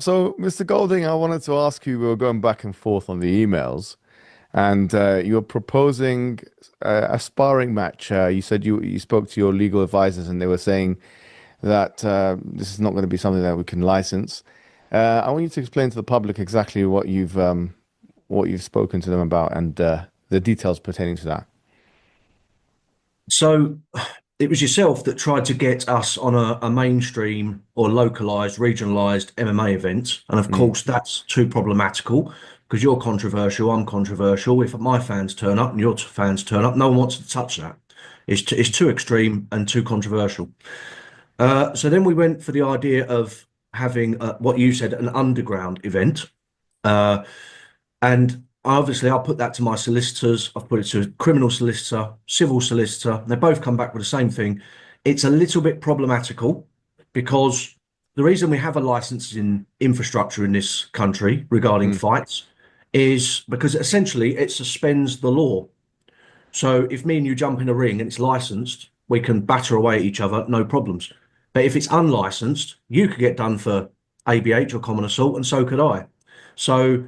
So, Mr. Golding, I wanted to ask you, we were going back and forth on the emails, and you were proposing a sparring match. You said you spoke to your legal advisors, and they were saying that this is not going to be something that we can license. I want you to explain to the public exactly what you've spoken to them about and the details pertaining to that. So it was yourself that tried to get us on a mainstream or localized, regionalized MMA event. And of Mm, course, that's too problematical because you're controversial, I'm controversial. If my fans turn up and your fans turn up, no one wants to touch that. It's too extreme and too controversial. So then we went for the idea of having what you said, an underground event. Uh, and obviously, I'll put that to my solicitors. I've put it to a criminal solicitor, civil solicitor. They both come back with the same thing. It's a little bit problematical because the reason we have a licensing infrastructure in this country regarding mm. fights is because essentially it suspends the law. So if me and you jump in a ring and it's licensed, we can batter away at each other, no problems. But if it's unlicensed, you could get done for ABH or common assault, and so could I. So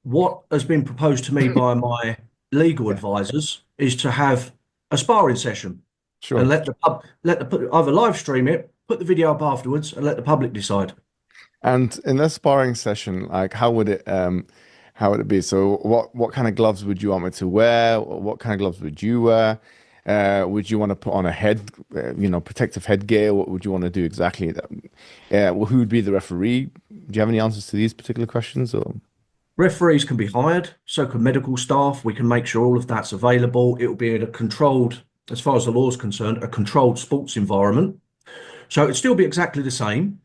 what has been proposed to me by my legal Yeah, advisors is to have a sparring session and sure. either live stream it, put the video up afterwards, and let the public decide. And in that sparring session, like how would it be? So what kind of gloves would you want me to wear? What kind of gloves would you wear? Would you want to put on a protective headgear? What would you want to do exactly? Well, who would be the referee? Do you have any answers to these particular questions or? Referees can be hired, so can medical staff. We can make sure all of that's available. It will be in a controlled, as far as the law is concerned, a controlled sports environment. So it'd still be exactly the same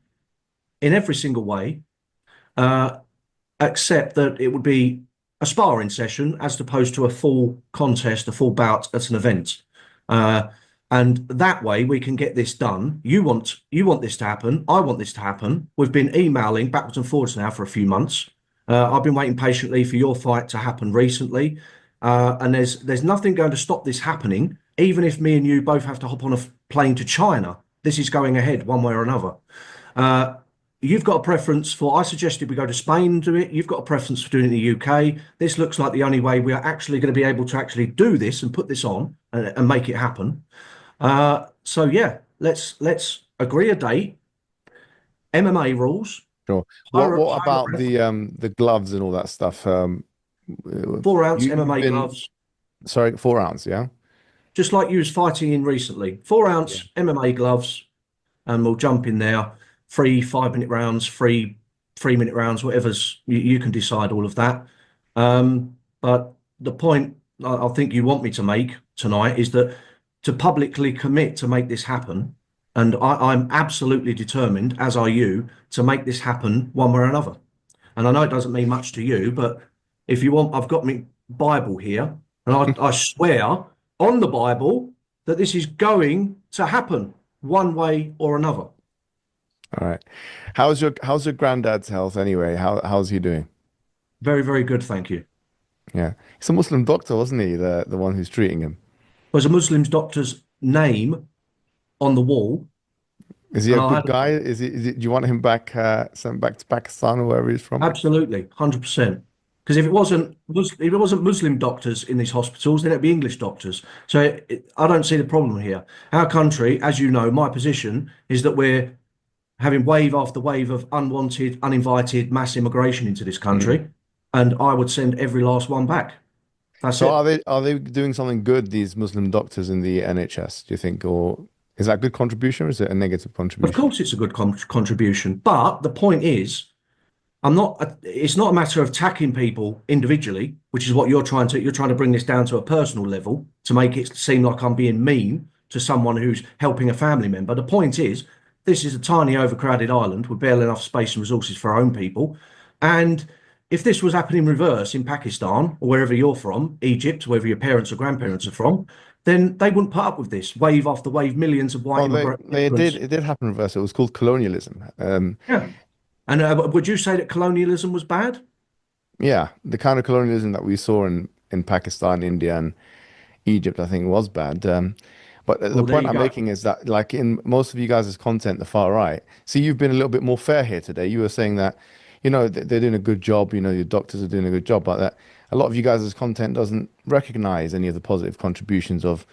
in every single way, uh, except that it would be a sparring session as opposed to a full contest, a full bout at an event. Uh, and that way we can get this done. You want this to happen. I want this to happen. We've been emailing backwards and forwards now for a few months. I've been waiting patiently for your fight to happen recently, and there's nothing going to stop this happening. Even if me and you both have to hop on a plane to China, this is going ahead one way or another. Uh, you've got a preference for, I suggested we go to Spain and do it. You've got a preference for doing it in the UK. This looks like the only way we are actually going to be able to actually do this and put this on and make it happen. So yeah, let's agree a date, MMA rules, Sure. What hire a about ref, the gloves and all that stuff? 4 ounce You've MMA been gloves, sorry, 4 ounce, yeah? just like you was fighting in recently. four Yeah. ounce MMA gloves, and we'll jump in there. Free 5 minute rounds, free 3 minute rounds, whatever's you can decide all of that. But the point I think you want me to make tonight is that to publicly commit to make this happen, and I'm absolutely determined, as are you, to make this happen one way or another. And I know it doesn't mean much to you, but if you want, I've got my Bible here, and I swear on the Bible that this is going to happen one way or another. All right. How's your granddad's health anyway? How's he doing? Very, very good, thank you. Yeah. He's a Muslim doctor, wasn't he? The one who's treating him. There's a Muslim doctor's name on the wall, Is he and a I good had guy? Do you want him back sent back to Pakistan or wherever he's from? absolutely 100%. Because if it wasn't Muslim doctors in these hospitals, then it'd be English doctors. So I don't see the problem here. Our country, as you know, my position is that we're having wave after wave of unwanted, uninvited mass immigration into this Mm. country, and I would send every last one back. That's So it. are they doing something good, these Muslim doctors in the NHS, do you think? Or is that a good contribution or is it a negative Of contribution? course, it's a good contribution, but the point is, it's not a matter of attacking people individually, which is what you're trying to bring this down to a personal level to make it seem like I'm being mean to someone who's helping a family member. The point is, this is a tiny overcrowded island with barely enough space and resources for our own people. And if this was happening in reverse in Pakistan or wherever you're from, Egypt, wherever your parents or grandparents are from, then they wouldn't put up with this wave after wave, millions of white Well, they did immigrants. it did happen in reverse. It was called colonialism. Yeah. And would you say that colonialism was bad? Yeah, the kind of colonialism that we saw in Pakistan, India, and Egypt, I think was bad. But the Well, there point you I'm go. making is that, like in most of you guys' content, the far right, see, you've been a little bit more fair here today. You were saying that, they're doing a good job, your doctors are doing a good job, but that a lot of you guys' content doesn't recognize any of the positive contributions of,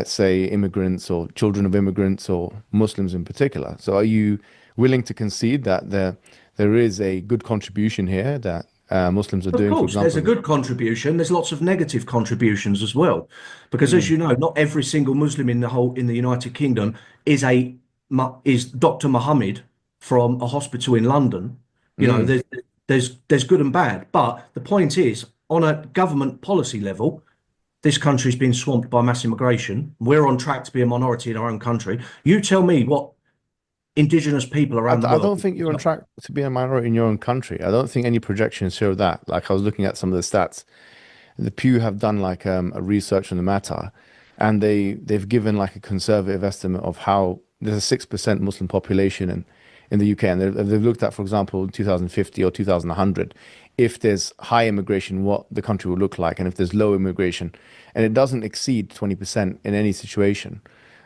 say, immigrants or children of immigrants or Muslims in particular. So are you willing to concede that there is a good contribution here that Muslims are Of doing, for course, there's a example? good contribution. There's lots of negative contributions as well, because as Mm, you know, not every single Muslim in the United Kingdom is Dr. Mohammed from a hospital in London. You know, mm. there's good and bad, but the point is, on a government policy level, this country's been swamped by mass immigration. We're on track to be a minority in our own country. You tell me what indigenous people around the I world. don't think you're on track to be a minority in your own country. I don't think any projections show that. Like I was looking at some of the stats. The Pew have done like a research on the matter, and they've given like a conservative estimate of how there's a 6% Muslim population in the UK, and they've looked at, for example, 2050 or 2100, if there's high immigration, what the country will look like, and if there's low immigration, and it doesn't exceed 20% in any situation.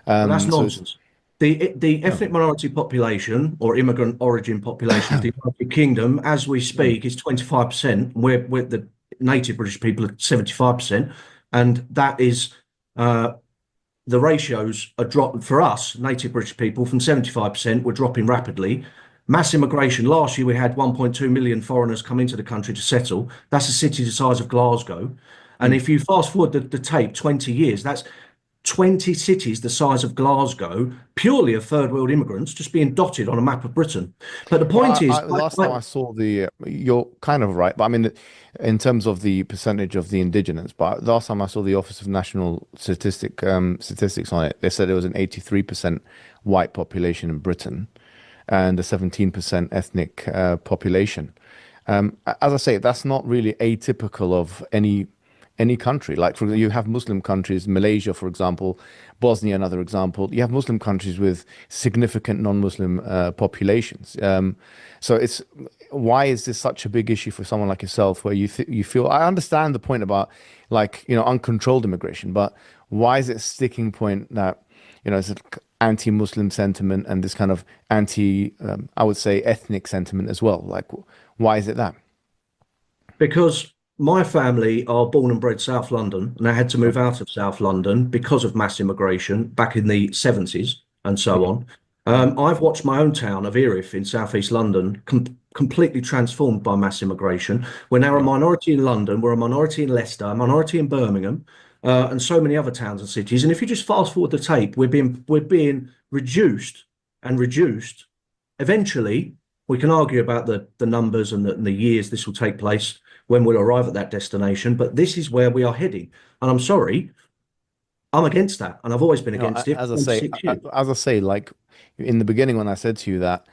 Well, that's So it's nonsense. The no. ethnic minority population or immigrant origin population of the United Kingdom, as we Mm. speak, is 25%. We're the native British people at 75%. And that is the ratios are dropping for us, native British people, from 75%, we're dropping rapidly. Mass immigration. Last year, we had 1.2 million foreigners come into the country to settle. That's a city the size of Glasgow. And Mm. if you fast forward the tape 20 years, that's 20 cities the size of Glasgow, purely of third world immigrants, just being dotted on a map of Britain. But the Well, point is, last time I saw you're kind of right, but I mean, in terms of the percentage of the indigenous, but last time I saw the Office of National Statistics on it, they said it was an 83% white population in Britain and a 17% ethnic population. As I say, that's not really atypical of any country. Like for you have Muslim countries, Malaysia, for example, Bosnia, another example. You have Muslim countries with significant non-Muslim populations. So it's why is this such a big issue for someone like yourself, where you feel I understand the point about like uncontrolled immigration, but why is it a sticking point that it's an anti-Muslim sentiment and this kind of I would say ethnic sentiment as well? Like why is it that? because my family are born and bred South London, and they had to Yeah. move out of South London because of mass immigration back in the 70s and so Mm, on. mm, I've watched my own town of Erith in southeast London completely transformed by mass immigration. We're now a yeah. minority in London, we're a minority in Leicester, a minority in Birmingham, and so many other towns and cities. And if you just fast forward the tape, we're being reduced and reduced. Eventually, we can argue about the numbers and the years this will take place when we'll arrive at that destination, but this is where we are heading. And I'm sorry, I'm against that, and I've always been against it As I for say, 6 years. like in the beginning when I said to you that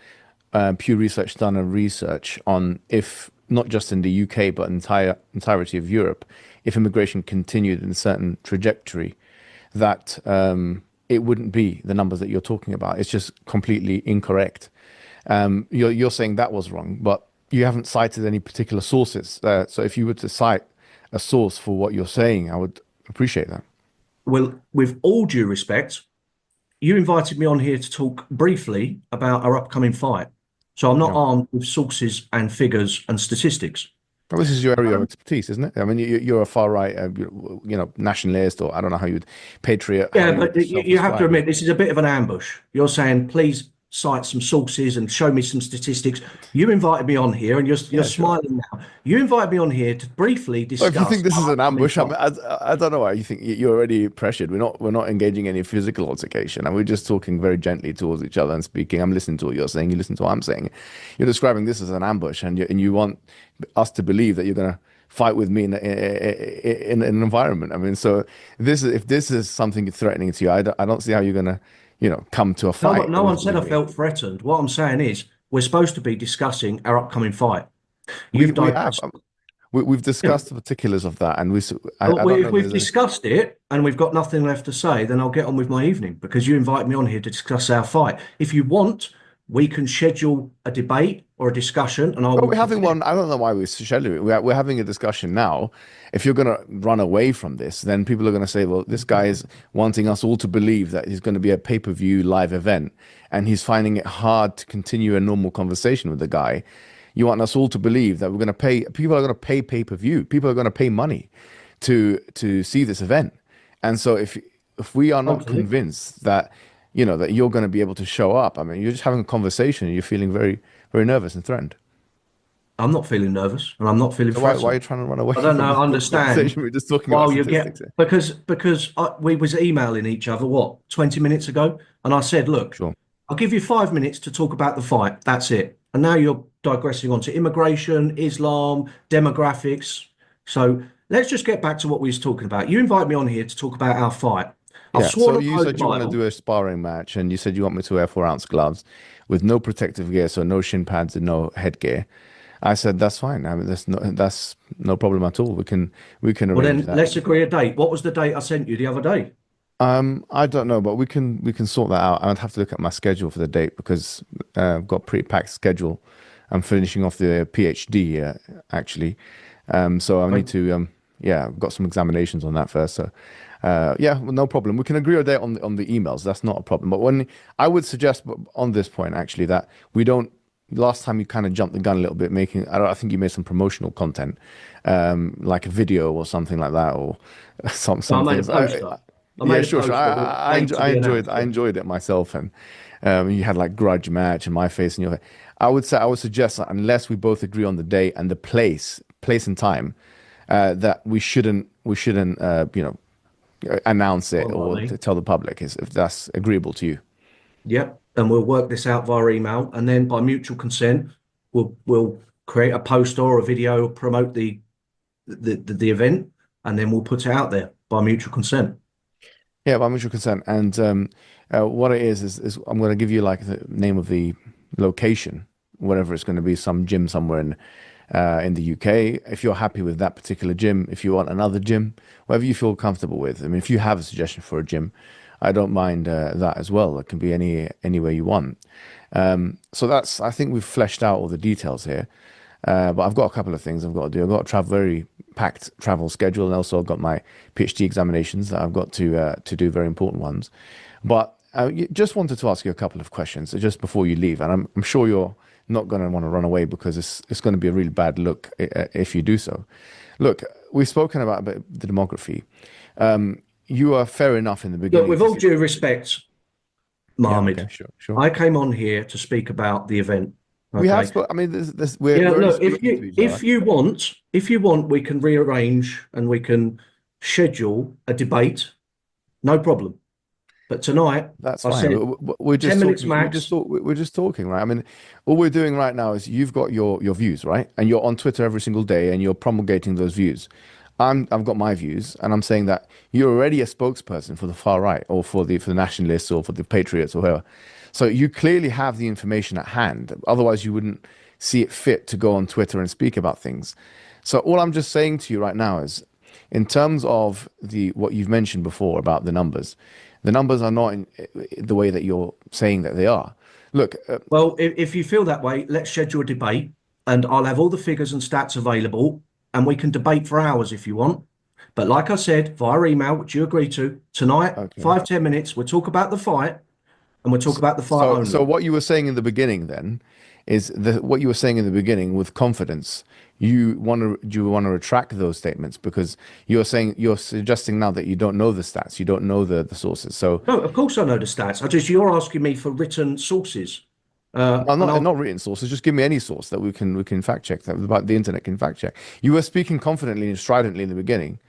Pew Research done a research on if not just in the UK but entirety of Europe, if immigration continued in a certain trajectory, that it wouldn't be the numbers that you're talking about. It's just completely incorrect. You're saying that was wrong, but you haven't cited any particular sources. So if you were to cite a source for what you're saying, I would appreciate that. Well, with all due respect, you invited me on here to talk briefly about our upcoming fight. So I'm not Yeah. armed with sources and figures and statistics. Well, this is your area of expertise, isn't it? I mean, you're a far right, nationalist, or I don't know how you'd patriot, how Yeah, you but would you have to self-describe it. admit this is a bit of an ambush. You're saying, please cite some sources and show me some statistics. You invited me on here, and you're Yeah, sure. smiling now. You invited me on here to briefly Well, if you think discuss this is our an upcoming ambush, fight. I don't know why you think you're already pressured. We're not engaging in any physical altercation, and we're just talking very gently towards each other and speaking. I'm listening to what you're saying. You listen to what I'm saying. You're describing this as an ambush, and you want us to believe that you're going to fight with me in an environment. I mean, so this is if this is something threatening to you, I don't see how you're going to, come to a No, fight no one said with I me. felt threatened. What I'm saying is we're supposed to be discussing our upcoming fight. We You've we have. digressed. We've You know, discussed the particulars of that, and well, I don't if know if we've there's any. discussed it and we've got nothing left to say, then I'll get on with my evening because you invite me on here to discuss our fight. If you want we can schedule a debate or a discussion, and I Well, will we're having prepare. one. I don't know why we're scheduling it. We're having a discussion now. If you're going to run away from this, then people are going to say, well, this guy is wanting us all to believe that he's going to be a pay-per-view live event, and he's finding it hard to continue a normal conversation with the guy. You want us all to believe that we're going to pay, people are going to pay pay-per-view. People are going to pay money to see this event. And so if we are not Totally. convinced that, that you're going to be able to show up, I mean, you're just having a conversation and you're feeling very, very nervous and threatened. I'm not feeling nervous and I'm not feeling So why are threatened. you trying to run away I don't from know, the conversation? understand We're just talking about while you get statistics here. because we was emailing each other what 20 minutes ago, and I said, look, Sure. I'll give you 5 minutes to talk about the fight. That's it. And now you're digressing onto immigration, Islam, demographics. So let's just get back to what we was talking about. You invite me on here to talk about our fight. I've Yeah. So sworn on you the Holy said you want to Bible. do a sparring match, and you said you want me to wear 4-ounce gloves with no protective gear, so no shin pads and no headgear. I said that's fine. I mean, that's no problem at all. We can Well, arrange then that. let's agree a date. What was the date I sent you the other day? I don't know, but we can sort that out. I'd have to look at my schedule for the date because I've got a pretty packed schedule. I'm finishing off the PhD actually, so I Right. need to yeah, I've got some examinations on that first. So yeah, well, no problem. We can agree a date on the emails. That's not a problem. But when I would suggest on this point actually that we don't. Last time you kind of jumped the gun a little bit, making I think you made some promotional content, like a video or something like that, or No, some I made a things. poster. I Yeah, made a sure, sure. poster with a date to I be enjoyed announced. I Yeah. enjoyed it myself, and you had like grudge match and my face and your. I would suggest that unless we both agree on the day and the place and time, that we shouldn't announce it Fine by or me. to tell the public if that's agreeable to you. Yep. And we'll work this out via email. And then by mutual consent, we'll create a poster or a video, promote the event, and then we'll put it out there by mutual consent. Yeah, by mutual consent. And what it is I'm going to give you like the name of the location, whatever it's going to be, some gym somewhere in the UK. If you're happy with that particular gym, if you want another gym, whatever you feel comfortable with. I mean, if you have a suggestion for a gym, I don't mind that as well. It can be anywhere you want. So that's I think we've fleshed out all the details here. But I've got a couple of things I've got to do. I've got a very packed travel schedule, and also I've got my PhD examinations that I've got to do, very important ones. But just wanted to ask you a couple of questions just before you leave, and I'm sure you're not going to want to run away because it's going to be a really bad look if you do so. Look, we've spoken about the demography. You are fair enough in the Look, beginning with to all say, due respect, yeah, okay, Mohammed, sure, sure. I came on here to speak about the event. We have Okay. spoken. I mean, we're Yeah, we're only look, speaking to each other. if you want, we can rearrange and we can schedule a debate. No problem. But tonight, That's I fine. said We're just 10 minutes talking. max. We're just talking, right? I mean, all we're doing right now is you've got your views, right? And you're on Twitter every single day, and you're promulgating those views. I've got my views, and I'm saying that you're already a spokesperson for the far right, or for the nationalists, or for the patriots, or whoever. So you clearly have the information at hand. Otherwise, you wouldn't see it fit to go on Twitter and speak about things. So all I'm just saying to you right now is, in terms of the what you've mentioned before about the numbers are not in the way that you're saying that they are. Look, Well, if you feel that way, let's schedule a debate and I'll have all the figures and stats available and we can debate for hours if you want. But like I said, via email, which you agree to, tonight, okay. 5, 10 minutes, we'll talk about the fight and we'll talk about the fight So only. what you were saying in the beginning then is what you were saying in the beginning with confidence. Do you want to retract those statements because you're suggesting now that you don't know the stats, you don't know the sources. So No, of course I know the stats. You're asking me for written sources. well, And not I'll, not written sources. Just give me any source that we can fact check that about the internet can fact check. You were speaking confidently and stridently in the beginning,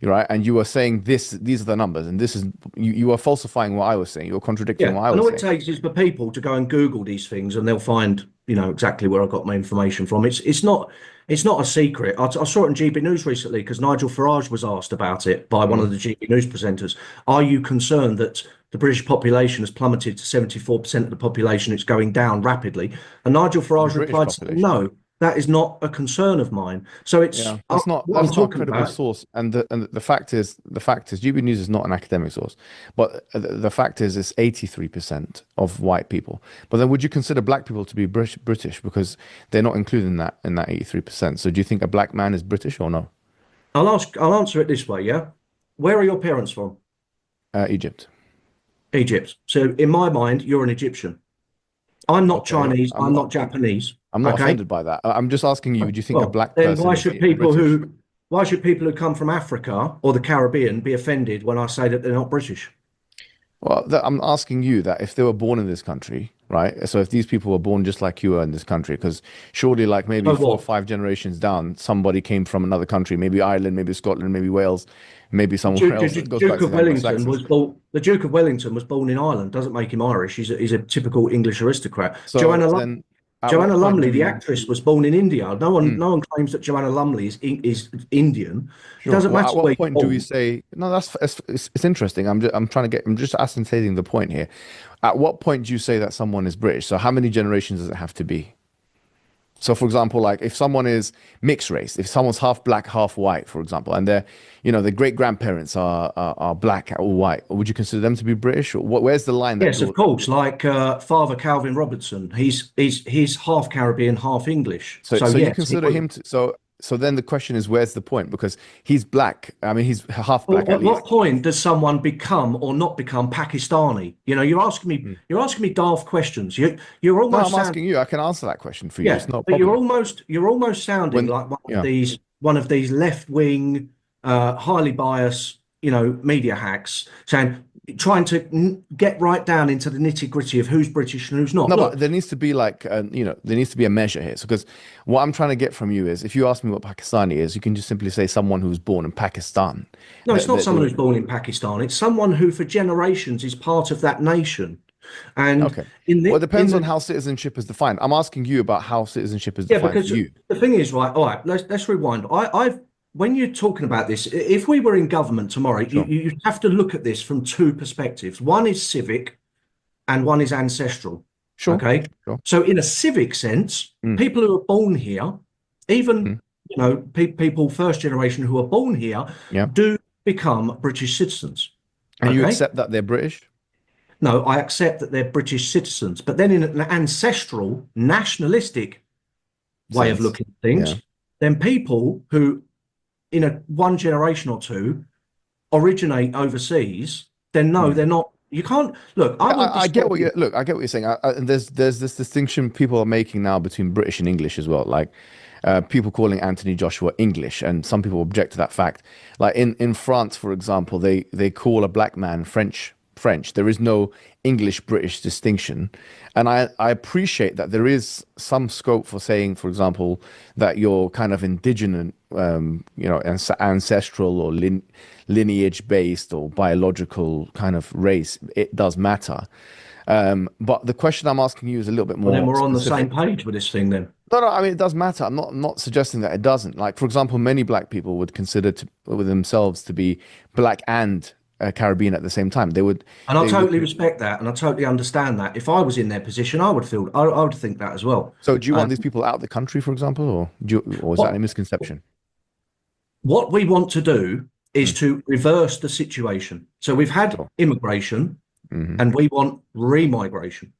right? And you were saying these are the numbers, and this is you were falsifying what I was saying. You were contradicting Yeah, what I and was all it saying. takes is for people to go and Google these things, and they'll find, exactly where I got my information from. It's not a secret. I saw it on GB News recently because Nigel Farage was asked about it by one of Mm. the GB News presenters. Are you concerned that the British population has plummeted to 74% of the population? It's going down rapidly. And Nigel The Farage British replied, population. no. that is not a concern of mine. So it's Yeah, what I'm that's not a talking credible about. source, and the fact is GB News is not an academic source, but the fact is it's 83% of white people. But then would you consider black people to be British because they're not included in that 83%? So do you think a black man is British or no? I'll answer it this way, yeah. Where are your parents from? Egypt. Egypt. So in my mind, you're an Egyptian. I'm not Okay, Chinese. I'm not Japanese. I'm not Okay. offended by that. I'm just asking you, would you think a Well, black then person is British? why should people who come from Africa or the Caribbean be offended when I say that they're not British? Well, I'm asking you that if they were born in this country, right? So if these people were born just like you were in this country, because surely, like maybe So four or what? five generations down, somebody came from another country, maybe Ireland, maybe Scotland, maybe Wales, maybe somewhere else that goes back Duke to of the Wellington Anglo-Saxons. was born. The Duke of Wellington was born in Ireland. Doesn't make him Irish. He's a typical English aristocrat. So then, at what Joanna point do Lumley, the you? actress, was born in India. Hmm, No one claims that Joanna Lumley is Indian. It sure. doesn't Well, matter at where what you're point do we born. say no? It's interesting. I'm just ascertaining the point here. At what point do you say that someone is British? So how many generations does it have to be? So, for example, like if someone is mixed race, if someone's half black, half white, for example, and their great grandparents are black or white, would you consider them to be British? Or where's the line that Yes, draws? of course. Like Father Calvin Robertson, he's half Caribbean, half English. So, So so you yes, he consider was. him to, so then the question is, where's the point? Because he's black. I mean, he's half black Well, at at what least. point does someone become or not become Pakistani? Mm. you're asking me daft questions. You're No, almost I'm sounding, asking you. I can answer that question for you. It's yeah, not a but problem. you're almost sounding When, like yeah. one of these left wing, highly biased, media hacks, trying to get right down into the nitty gritty of who's British and who's not. No, but Look, there needs to be like, there needs to be a measure here. So, because what I'm trying to get from you is, if you ask me what Pakistani is, you can just simply say someone who was born in Pakistan. no, it's not someone The who's born in Pakistan. It's someone who, for generations, is part of that nation. And Okay. Well, it in depends on the how citizenship is defined. I'm asking you about how citizenship is Yeah, defined for because you. the thing is, right, all right, let's rewind. I've when you're talking about this, if we were in government tomorrow, Sure. you have to look at this from two perspectives. One is civic and one is ancestral. Sure. Okay. Sure. So in a civic sense, Mm, people who are born here, even mm. people first generation who are born here, Yeah. do become British citizens. And you Okay. accept that they're British? No, I accept that they're British citizens, but then in an ancestral, nationalistic way of Sense. looking at Yeah. things, then people who in a one generation or two originate overseas, then no, Mm. they're not. You can't look. I Yeah, wouldn't I get describe what you. you look. I get what you're saying. And there's this distinction people are making now between British and English as well. Like people calling Anthony Joshua English, and some people object to that fact. Like in France, for example, they call a black man French. There is no English British distinction, and I appreciate that there is some scope for saying, for example, that you're kind of indigenous, ancestral or lineage based or biological kind of race. It does matter. But the question I'm asking you is a little bit Well, then more we're on the same specific. page with this thing. Then No, no, I mean it does matter. I'm not suggesting that it doesn't. Like, for example, many black people would consider with themselves to be black and Caribbean at the same time. and I They would. totally respect that, and I totally understand that. If I was in their position, I would think that as well. So, do you want And these people out of the country, for example, or is that a what misconception? what we want to do is Mm, to reverse the situation. So we've had sure. immigration, Hmm. and we want remigration.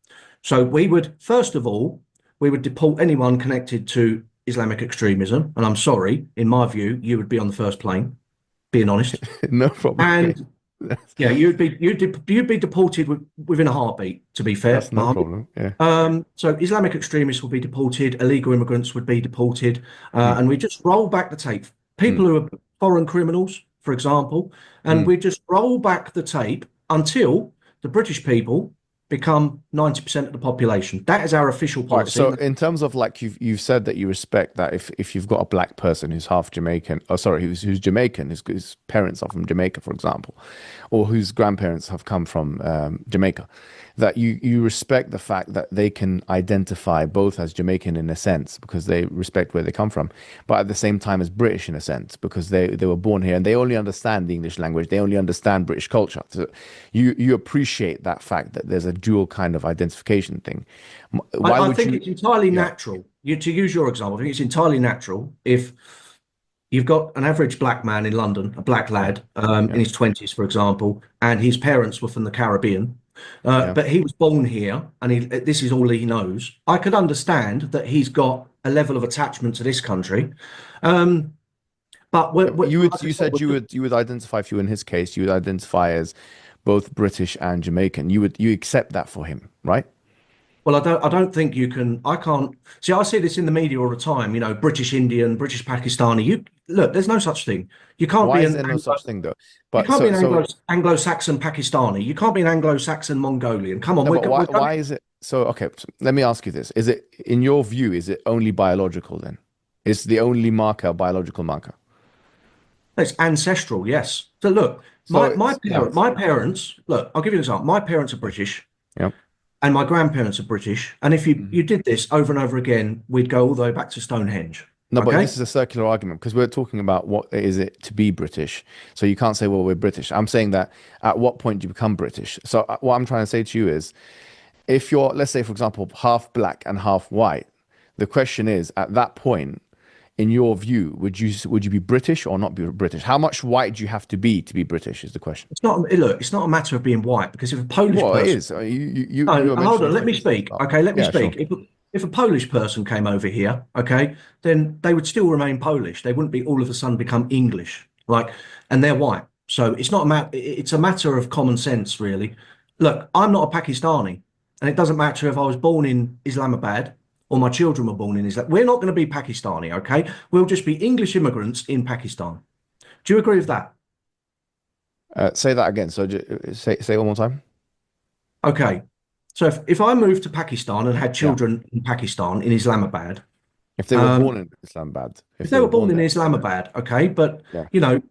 So we would, first of all, we would deport anyone connected to Islamic extremism. And I'm sorry, in my view, you would be on the first plane, being honest. No problem. Yeah. And yeah, you'd be deported within a heartbeat, to be fair, That's no Mohammed. problem. Yeah. So Islamic extremists will be deported, illegal immigrants would be deported, Mm, and we just roll back the tape. mm, People who are foreign criminals, for example, and mm. we just roll back the tape until the British people become 90% of the population. That is our official All right. policy. So, in terms of like you've said that you respect that if you've got a black person who's half Jamaican, oh sorry, who's Jamaican, whose parents are from Jamaica, for example, or whose grandparents have come from Jamaica, that you respect the fact that they can identify both as Jamaican in a sense because they respect where they come from, but at the same time as British in a sense because they were born here and they only understand the English language, they only understand British culture. So you appreciate that fact that there's a dual kind of identification thing. Why I would think you? it's entirely Yeah, natural. To use your example, I think it's entirely natural if you've got an average black man in London, a black yeah, lad in yeah, his 20s, for example, and his parents were from the Caribbean, yeah. but he was born here and this is all he knows. I could understand that he's got a level of attachment to this country. Um, but Yeah, but like I you said, said you would identify if you in his case you would identify as both British and Jamaican. You accept that for him, right? well, I don't think you can. I can't see. I see this in the media all the time. British Indian, British Pakistani. You look. There's no such thing. You can't Why be is an there no such thing though? You But can't be so an so Anglo-Saxon Pakistani. You can't be an Anglo-Saxon Mongolian. Come on, no, but we're going. why is it so? Okay, so let me ask you this: Is it in your view? Is it only biological then? Is the only marker a biological marker? It's ancestral, yes. So look, So yeah, my parents. Look, I'll give you an example. My parents are British, yeah. and my grandparents are British. And if you Mhm. did this over and over again, we'd go all the way back to Stonehenge. No, but Okay? this is a circular argument because we're talking about what is it to be British. So you can't say, well, we're British. I'm saying that at what point do you become British? So what I'm trying to say to you is, if you're, let's say, for example, half black and half white, the question is, at that point, in your view, would you be British or not be British? How much white do you have to be British is the question. It's not. Look, it's not a matter of being white because if a Polish Well, it person. is. You No, were hold mentioning on. Let me Turkish and speak. stuff. Okay, let me Yeah, speak. sure. If a Polish person came over here, okay, then they would still remain Polish. They wouldn't be all of a sudden become English, like, and they're white. So it's not a matter. It's a matter of common sense, really. Look, I'm not a Pakistani, and it doesn't matter if I was born in Islamabad or my children were born in Islam. We're not going to be Pakistani, okay? We'll just be English immigrants in Pakistan. Do you agree with that? Say that again. So say it one more time. Okay. So if I moved to Pakistan and had Yeah. children in Pakistan in Islamabad. If they were Um, born in Islamabad, if if they they were were born born in there. Islamabad, okay, but Yeah.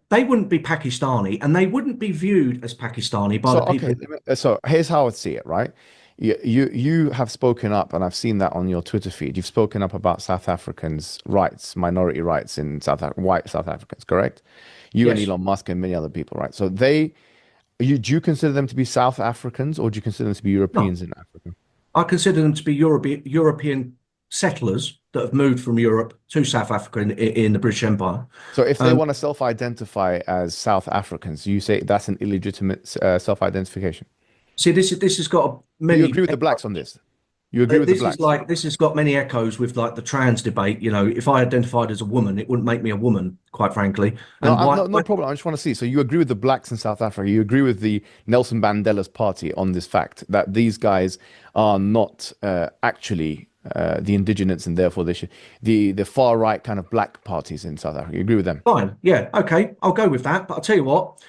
they wouldn't be Pakistani and they wouldn't be viewed as Pakistani by So the okay, people. so here's how I see it, right? You have spoken up, and I've seen that on your Twitter feed. You've spoken up about South Africans' rights, minority rights in South Africa, white South Africans, correct? You and Yes. Elon Musk and many other people, right? So do you consider them to be South Africans, or do you consider them to be No, Europeans in Africa? I consider them to be European settlers that have moved from Europe to South Africa in the British Empire. So if they Um, want to self-identify as South Africans, you say that's an illegitimate self-identification. See, this has got So you many. agree with the blacks on this? You agree with the blacks? This has got many echoes with like the trans debate. If I identified as a woman, it wouldn't make me a woman, quite frankly. No, And why? no problem. I just want to see. So you agree with the blacks in South Africa? You agree with the Nelson Mandela's party on this fact that these guys are not actually the indigenous, and therefore they should the far right kind of black parties in South Africa. You agree with them? Fine, yeah, okay, I'll go with that. But I'll tell you what,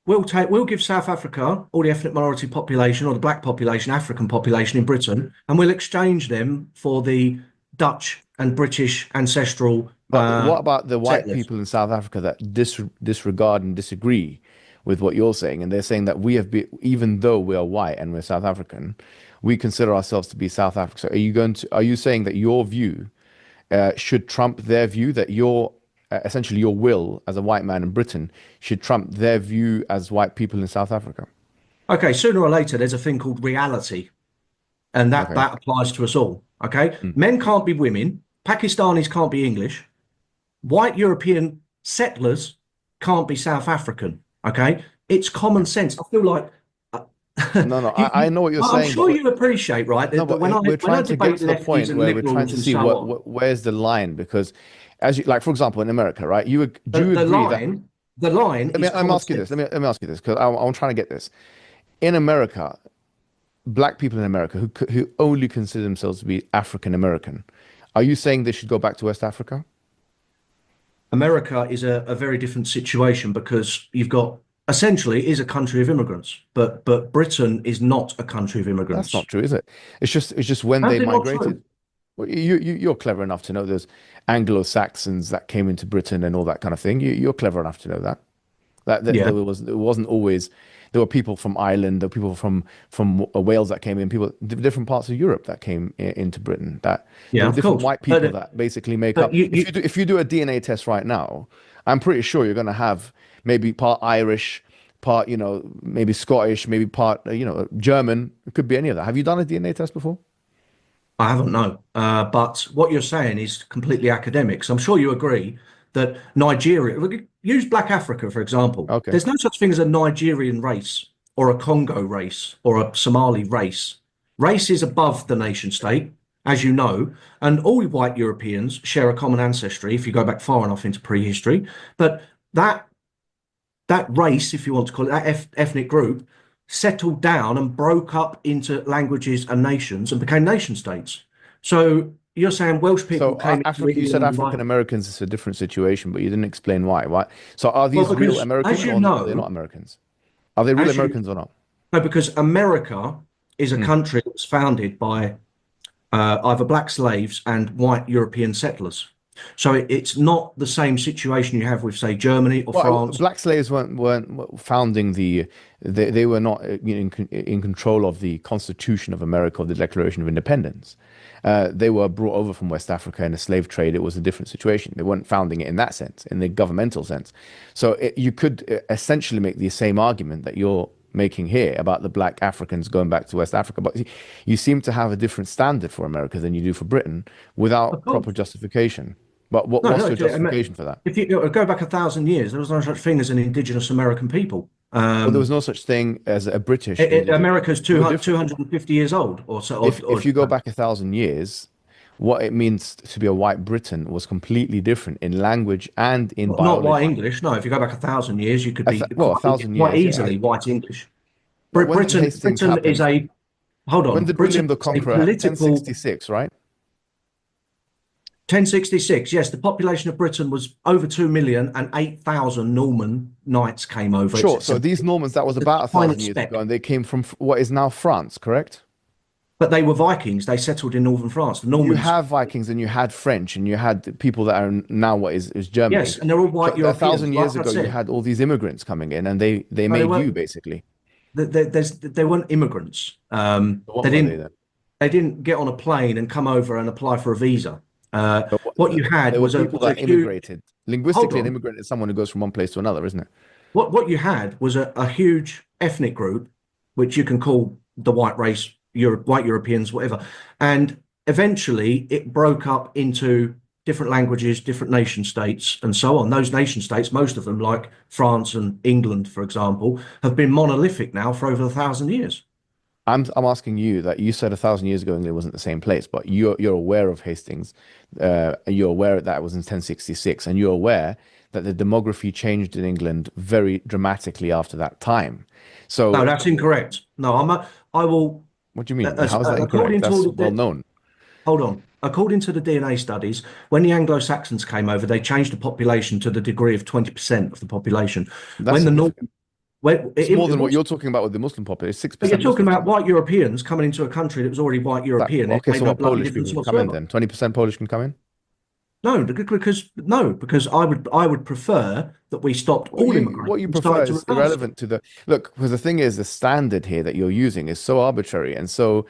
we'll give South Africa all the ethnic minority population or the black population, African population in Britain, and we'll exchange them for the Dutch and British ancestral But what about the white settlers. people in South Africa that disregard and disagree with what you're saying? And they're saying that even though we are white and we're South African, we consider ourselves to be South Africa. So are you saying that your view should trump their view, that essentially your will as a white man in Britain should trump their view as white people in South Africa? Okay, sooner or later, there's a thing called reality, and that Okay. that applies to us all. Okay, Mm. men can't be women, Pakistanis can't be English, white European settlers can't be South African. Okay, it's common Yeah. sense. I feel like uh, No, no, I know what you're I'm saying, but sure you appreciate, right, no, that but when I we're when I trying to get debate to the lefties point and where we're trying liberals to and see so on, where's the line, because like for example in America, right? Do the, you the agree that line the line is let me common ask you this. sense. Let me ask you this because I'm trying to get this. In America, black people in America who only consider themselves to be African American, are you saying they should go back to West Africa? America is a very different situation because you've got essentially it is a country of immigrants, but Britain is not a country of That's not immigrants. true, is it? It's just when How's they it not migrated. true? Well, you're clever enough to know there's Anglo-Saxons that came into Britain and all that kind of thing. You're clever enough to know that. That Yeah. there wasn't always. there were people from Ireland, there were people from Wales that came in, people different parts of Europe that came into Britain. That there Yeah, were of different course. white people that basically make But up. you, If you do a DNA test right now, I'm pretty sure you're going to have maybe part Irish, part maybe Scottish, maybe part German. It could be any of that. Have you done a DNA test before? I haven't, no. But what you're saying is completely academic. So I'm sure you agree that Nigeria, use Black Africa, for example. Okay. There's no such thing as a Nigerian race or a Congo race or a Somali race. Race is above the nation state, as you know, and all white Europeans share a common ancestry if you go back far enough into prehistory. But that that race, if you want to call it that ethnic group, settled down and broke up into languages and nations and became nation states. So you're saying Welsh people So came into Africa, you said England by, African Americans is a different situation, but you didn't explain why. Why? So are well, these real because as Americans you or are they not know, Americans? Are they real as you Americans or not? know, because America is a Hmm. country that was founded by either black slaves and white European settlers. So it's not the same situation you have with, say, Germany or Well, France. black slaves weren't founding they were not in control of the Constitution of America or the Declaration of Independence. They were brought over from West Africa in a slave trade. It was a different situation. They weren't founding it in that sense, in the governmental sense. So you could essentially make the same argument that you're making here about the black Africans going back to West Africa. But you seem to have a different standard for America than you do for Britain Of without proper course. justification. But No, what's no. your justification for that? If you go back 1,000 years, there was no such thing as an indigenous American people. Well, there was no such thing as a British indigenous America's people. You were different. 250 years old, or so. If you go back 1,000 years, what it means to be a white Briton was completely different in language and in Not white biology. English. No, if you go back 1,000 years, you could be Well, 1,000 years, quite yeah. easily white English. Well, when did Hastings Britain is happen? a hold When on. did Britain William the is a Conqueror? political 1066, right? 1066. Yes, the population of Britain was over 2,000,000 and 8,000 Norman knights came over. Sure. So these Normans, that was It's about a a tiny thousand years ago, speck. and they came from what is now France, correct? But they were Vikings. They settled in northern France. The You Normans, have Vikings and you had French and you had people that are now what is Germany. yes, and they're all So white a Europeans. thousand Like years I ago, you said, had all these immigrants coming in, and they no, they made you weren't. basically. They weren't immigrants. What were they then? They didn't get on a plane and come over and apply for a visa. But What you there had were people was a that huge. immigrated. Hold Linguistically, an on. immigrant is someone who goes from one place to another, isn't it? What you had was a huge ethnic group, which you can call the white race, white Europeans, whatever. And eventually it broke up into different languages, different nation states, and so on. Those nation states, most of them, like France and England, for example, have been monolithic now for over 1,000 years. I'm asking you that you said 1,000 years ago England wasn't the same place, but you're aware of Hastings, and you're aware that it was in 1066, and you're aware that the demography changed in England very dramatically after that time. No, So that's incorrect. No, I will, what do you mean? as How is that incorrect? according to all That's of well the, known. hold on. According to the DNA studies, when the Anglo-Saxons came over, they changed the population to the degree of 20% of the population. That's When the North, significant. when It's more it than what was, you're talking about with the Muslim population. Six but you're percent talking Muslims. about white Europeans coming into a country that was already white European. It Okay, made so no what bloody Polish people difference can come in whatsoever. then? 20% Polish can come in? No, because I would prefer that we stopped all What immigration you and prefer started to is reverse it. irrelevant to the look, because the thing is the standard here that you're using is so arbitrary and so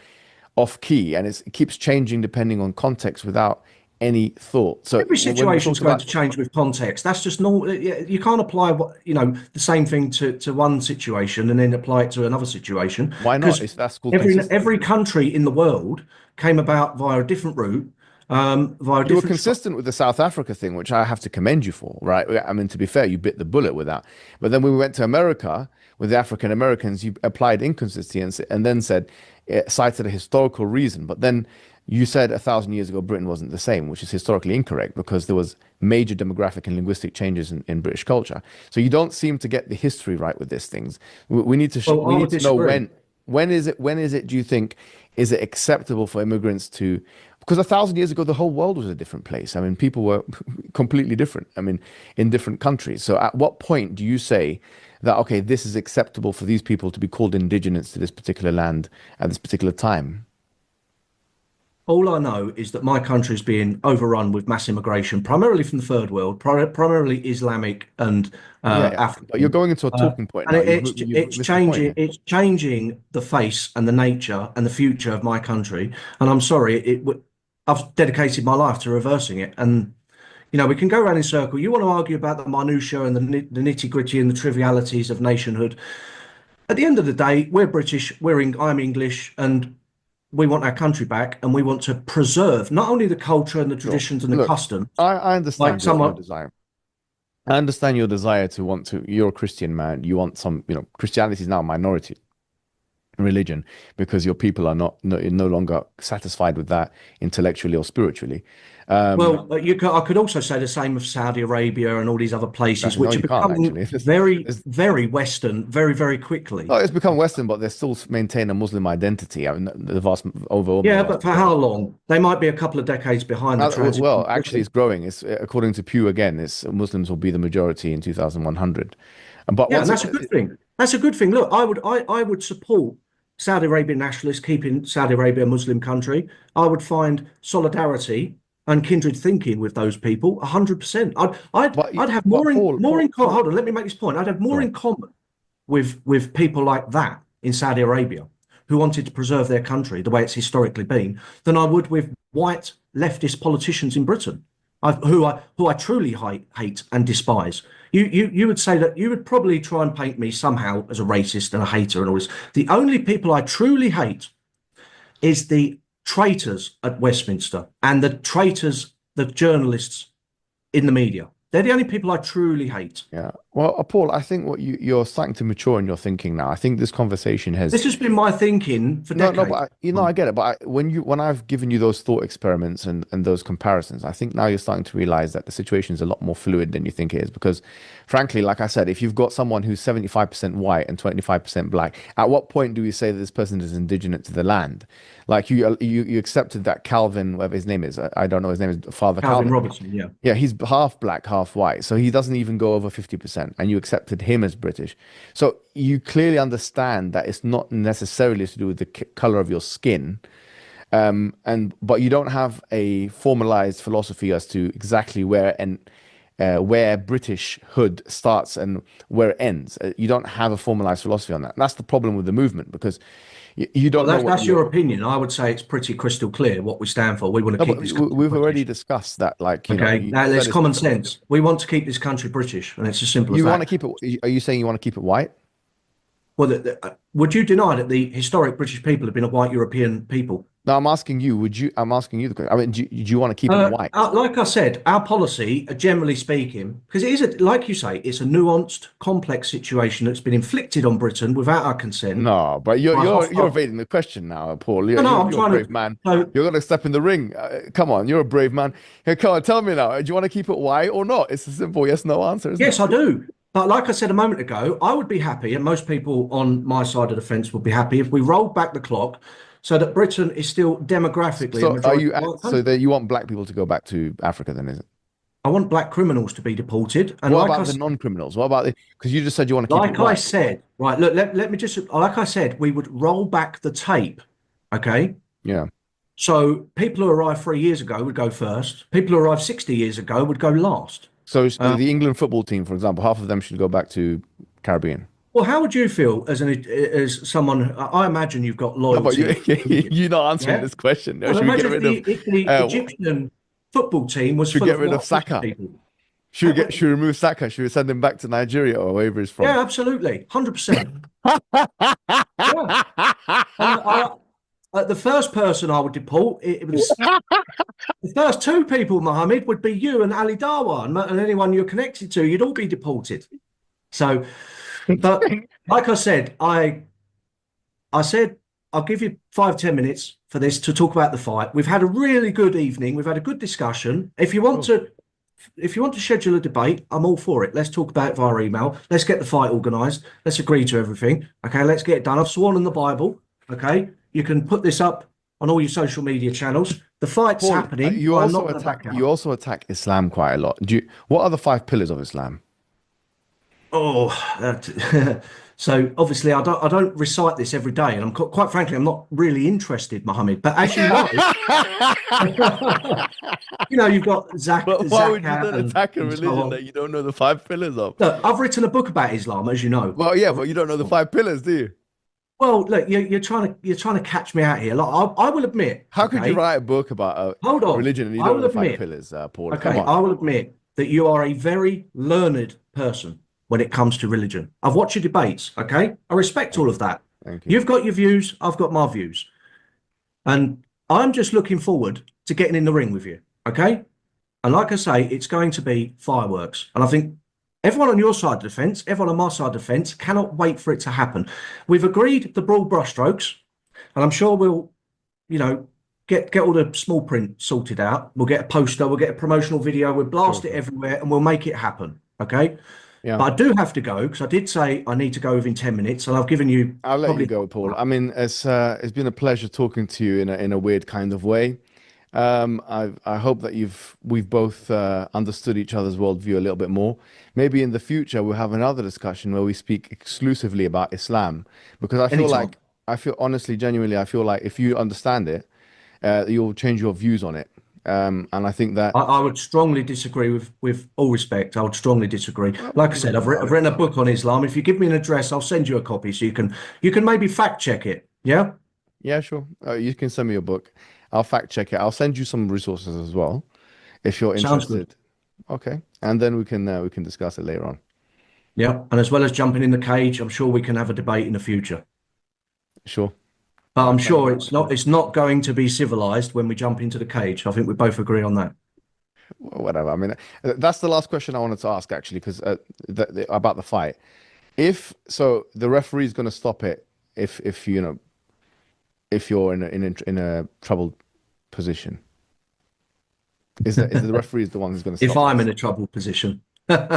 off key, and it keeps changing depending on context without any thought. So Every when we situation is talk going about to change with context. That's just normal. You can't apply the same thing to one situation and then apply it to another situation why not? because It's that's called every consistency. country in the world came about via a different route, via You were different structure. consistent with the South Africa thing, which I have to commend you for, right? I mean, to be fair, you bit the bullet with that. But then when we went to America with the African Americans, you applied inconsistency and then said, cited a historical reason. But then you said 1,000 years ago Britain wasn't the same, which is historically incorrect because there was major demographic and linguistic changes in British culture. So you don't seem to get the history right with these things. We need to Well, we I need would to know disagree. when is it do you think is it acceptable for immigrants to because 1,000 years ago the whole world was a different place. I mean, people were completely different. I mean, in different countries. So at what point do you say that okay, this is acceptable for these people to be called indigenous to this particular land at this particular time? All I know is that my country is being overrun with mass immigration, primarily from the third world, primarily Islamic and Yeah, yeah. But you're African. going into a Uh, talking point and now. You've it's missed the point changing. here. It's changing the face and the nature and the future of my country. And I'm sorry, I've dedicated my life to reversing it. And we can go around in circle. You want to argue about the minutiae and the nitty gritty and the trivialities of nationhood. At the end of the day, we're British. I'm English, and we want our country back, and we want to preserve not only the culture and the Sure. traditions and the Look, customs, I like understand your someone. desire. I understand your desire to want to. You're a Christian man. You want some. Christianity is now a minority religion because your people are no longer satisfied with that intellectually or spiritually. Um, Well, I could also say the same of Saudi Arabia and all these other places, no, which are you can't becoming actually. very, There's very Western, very, very quickly. No, it's become Western, but they still maintain a Muslim identity. I mean, the overwhelming Yeah, vast but for how majority. long? They might be a couple of decades behind the transition. Well, actually, it's growing. It's according to Pew again. It's Muslims will be the majority in 2100. But Yeah, and once that's a good thing. That's a good thing. Look, I would support Saudi Arabian nationalists keeping Saudi Arabia a Muslim country. I would find solidarity and kindred thinking with those people 100%. I'd have but more in common. Paul, Hold on, let me make this point. I'd have go more on. in common with people like that in Saudi Arabia who wanted to preserve their country the way it's historically been than I would with white leftist politicians in Britain, who I truly hate and despise. You would say that you would probably try and paint me somehow as a racist and a hater and all this. The only people I truly hate is the traitors at Westminster and the traitors, the journalists in the media. They're the only people I truly hate. Yeah. Well, Paul, I think what you're starting to mature in your thinking now. I think this conversation has This has been my thinking for No, no, decades. but I get it. But when I've given you those thought experiments and those comparisons, I think now you're starting to realize that the situation is a lot more fluid than you think it is. Because, frankly, like I said, if you've got someone who's 75% white and 25% black, at what point do we say that this person is indigenous to the land? Like you accepted that Calvin, whatever his name is, I don't know his name is Father Calvin Calvin. Robertson, yeah. Yeah, he's half black, half white. So he doesn't even go over 50%, and you accepted him as British. So you clearly understand that it's not necessarily to do with the color of your skin. But you don't have a formalized philosophy as to exactly where Britishhood starts and where it ends. You don't have a formalized philosophy on that. And that's the problem with the movement because you Well, don't know that's what that's your opinion. I would say it's pretty crystal clear what we stand for. We want to No, keep but this country we've already British. discussed that. Like, Okay, you now said there's it's common sense. We want to keep this country British, and it's as simple as you want to that. keep it. Are you saying you want to keep it white? Well, would you deny that the historic British people have been a white European people? No, I'm asking you. I'm asking you the question. I mean, do you want to keep it white? Like I said, our policy, generally speaking, because it is, like you say, it's a nuanced, complex situation that's been inflicted on Britain without our consent No, but you're by you're you're hostile. evading the question now, Paul. No, no, I'm You're a trying brave to. man. So You're gonna step in the ring. Come on, you're a brave man. Hey, come on, tell me now. Do you want to keep it white or not? It's a simple yes no answer, isn't it? yes, I do. But like I said a moment ago, I would be happy, and most people on my side of the fence would be happy if we rolled back the clock so that Britain is still demographically a So are majority you white so country. that you want black people to go back to Africa then, is it? I want black criminals to be deported. And What about the non-criminals? What about the because you just said you want to keep it like I white. said, right, look, let me just, like I said, we would roll back the tape. Okay. Yeah. So people who arrived 3 years ago would go first. People who arrived 60 years ago would go last. So Uh, the England football team, for example, half of them should go back to Caribbean. well, how would you feel as someone? I imagine you've got No, but loyalty. you're not answering Yeah. this question. No, Well, should we get imagine rid of if the uh, Egyptian football team was should we full get of rid of white British Saka? people. Should we remove Saka? Should we send him back to Nigeria or wherever he's from? Yeah, absolutely, 100%. Yeah, and the first person I would deport, it was the first two people, Mohammed, would be you and Ali Dawa, and anyone you're connected to. You'd all be deported. So, but like I said, I said I'll give you 5, 10 minutes for this to talk about the fight. We've had a really good evening. We've had a good discussion. Sure. If you want to schedule a debate, I'm all for it. Let's talk about it via email. Let's get the fight organised. Let's agree to everything. Okay, let's get it done. I've sworn on the Bible. Okay, you can put this up on all your social media channels. The fight's Paul, happening. I'm not going to back you out. also attack Islam quite a lot. What are the five pillars of Islam? Oh, So obviously, I don't recite this every day, and quite frankly, I'm not really interested, Mohammed. But as you know, you've got But why would you zakat then attack a and so religion on. that you don't know the five pillars of? Look, I've written a book about Islam, as you know. Well, yeah, I've but written you don't know a the book. five pillars, do you? Well, look, you're trying to catch me out here. Like, I will admit, How could you okay, write a book about a hold on. religion and you I don't know will the five admit, pillars, Paul? Come okay, on. I will admit that you are a very learned person when it comes to religion. I've watched your debates, okay? I respect Thank all you. of that. Thank you. You've got your views, I've got my views. And I'm just looking forward to getting in the ring with you, okay? And like I say, it's going to be fireworks. And I think everyone on your side of the fence, everyone on my side of the fence cannot wait for it to happen. We've agreed the broad brushstrokes, and I'm sure we'll, you know, get all the small print sorted out. We'll get a poster, we'll get a promotional video, we'll Sure, blast it sure. everywhere, and we'll make it happen. Okay. Yeah. But I do have to go because I did say I need to go within 10 minutes, and I've given you I'll let you probably go, half an Paul. hour. I mean, it's been a pleasure talking to you in a weird kind of way. I hope that we've both understood each other's worldview a little bit more. Maybe in the future we'll have another discussion where we speak exclusively about Islam, because Anytime. I feel honestly, genuinely, I feel like if you understand it, you'll change your views on it. And I think that I would strongly disagree with all respect. I would strongly disagree. well, we Like I can said, talk about I've it. written a book on Islam. If you give me an address, I'll send you a copy so you can maybe fact check it. Yeah, Yeah, sure. You can send me your book. I'll fact check it. I'll send you some resources as well if you're sounds good. interested. Okay, and then we can discuss it later on. Yeah, and as well as jumping in the cage, I'm sure we can have a debate in the future. Sure. All But I'm right. Thank you sure very it's much, man. not it's not going to be civilized when we jump into the cage. I think we both agree on that. Whatever. I mean, that's the last question I wanted to ask actually, because about the fight. If so, the referee is going to stop it if if you're in a troubled position. Is the referee is the one who's going to If stop I'm this? in a troubled position. Well,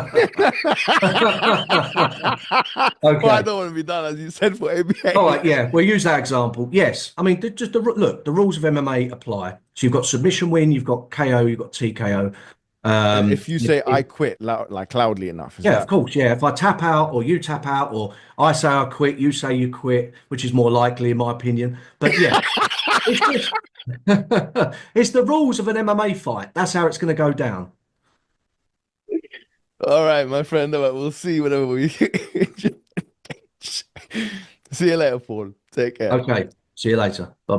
I Okay. don't want to be done as you said for ABA. All right, yeah, we'll use that example. Yes, I mean, look, the rules of MMA apply. So you've got submission win, you've got KO, you've got TKO. And if you say I If quit like loudly enough, is Yeah, of that course. Yeah. If I tap out or you tap out or I say I quit, you say you quit, which is more likely in my opinion. But yeah, it's just it's the rules of an MMA fight. That's how it's going to go down. all right, my friend? All right, we'll see whenever we see you later, Paul. Take care. Okay. See you later. Bye.